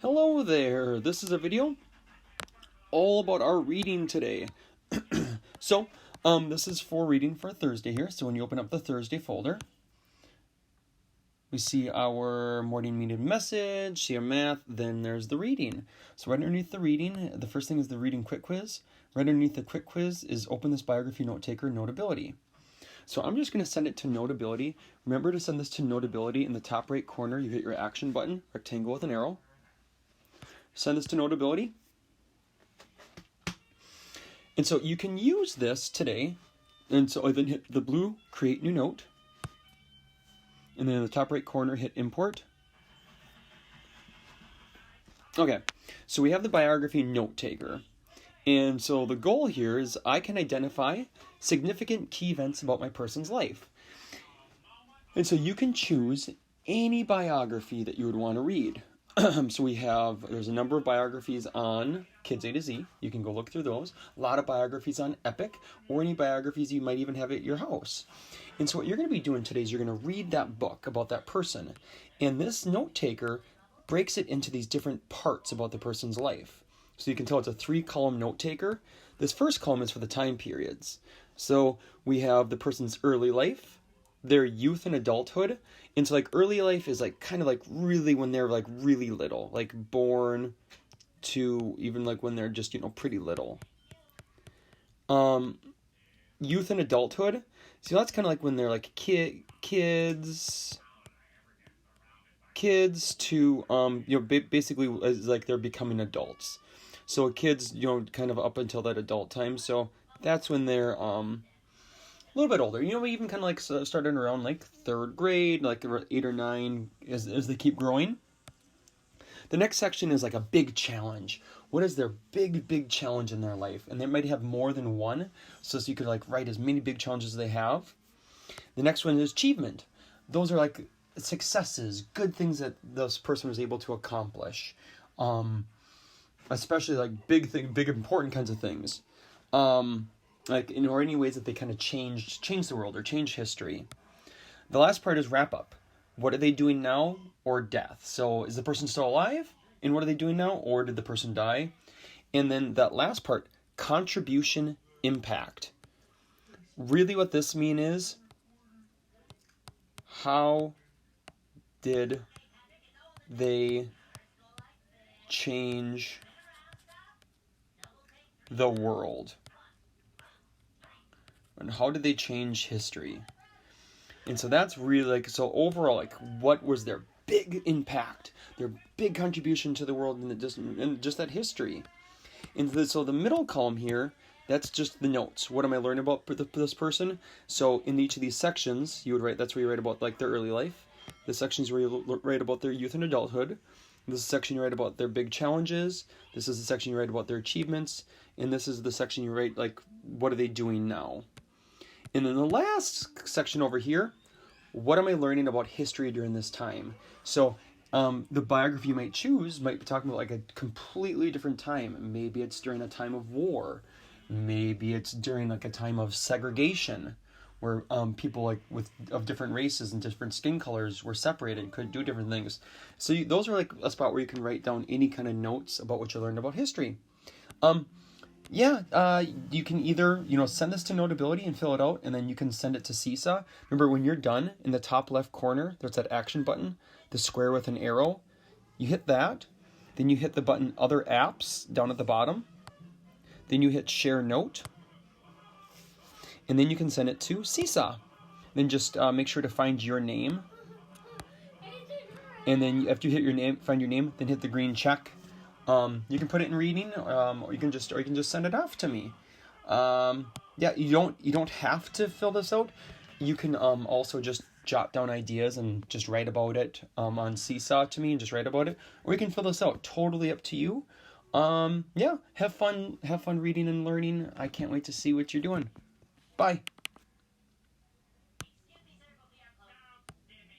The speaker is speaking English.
Hello there, this is a video all about our reading today. This is for reading for Thursday here. So when you open up the Thursday folder, we see our morning meeting message, see our math, then there's the reading. So right underneath the reading, the first thing is the reading quick quiz. Right underneath the quick quiz is open this biography note taker Notability. So I'm just going to send it to Notability. Remember to send this to Notability. In the top right corner, you hit your action button, rectangle with an arrow. Send this to Notability. And so you can use this today. And so I then hit the blue create new note. And then in the top right corner, hit import. Okay, so we have the biography note taker. And so the goal here is I can identify significant key events about my person's life. And so you can choose any biography that you would want to read. So there's a number of biographies on Kids A to Z. You can go look through those. A lot of biographies on Epic, or any biographies you might even have at your house. And so what you're going to be doing today is you're going to read that book about that person. And this note taker breaks it into these different parts about the person's life. So you can tell it's a 3-column note taker. This first column is for the time periods. So we have the person's early life, their youth and adulthood. And so like early life is like kind of like really when they're like really little, like born to even like when they're just, pretty little. Youth and adulthood. So that's kind of like when they're like kids to, basically is like they're becoming adults. So kids, kind of up until that adult time. So that's when they're, a little bit older. We even kind of like started around like 3rd grade, like 8 or 9 as they keep growing. The next section is like a big challenge. What is their big challenge in their life? And they might have more than one. So you could like write as many big challenges as they have. The next one is achievement. Those are like successes, good things that this person was able to accomplish. Especially like big important kinds of things. Or any ways that they kind of change the world or change history. The last part is wrap up. What are they doing now or death? So is the person still alive? And what are they doing now? Or did the person die? And then that last part, contribution impact. Really what this means is, how did they change the world? And how did they change history? And so that's really so overall, what was their big impact, their big contribution to the world and just that history. And so the middle column here, that's just the notes. What am I learning about this person? So in each of these sections, that's where you write about their early life. This section is where you write about their youth and adulthood. This is the section you write about their big challenges. This is the section you write about their achievements. And this is the section you write what are they doing now? And then the last section over here, what am I learning about history during this time? So the biography you might choose might be talking about a completely different time. Maybe it's during a time of war. Maybe it's during a time of segregation, where people of different races and different skin colors were separated and could do different things. So those are a spot where you can write down any kind of notes about what you learned about history. You can either, send this to Notability and fill it out, and then you can send it to Seesaw. Remember, when you're done, in the top left corner, there's that action button, the square with an arrow. You hit that, then you hit the button Other Apps down at the bottom. Then you hit Share Note, and then you can send it to Seesaw. Then just make sure to find your name. And then after you find your name, then hit the green check. You can put it in reading, or you can just send it off to me. You don't have to fill this out. You can also just jot down ideas and just write about it on Seesaw to me and just write about it, or you can fill this out. Totally up to you. Have fun reading and learning. I can't wait to see what you're doing. Bye.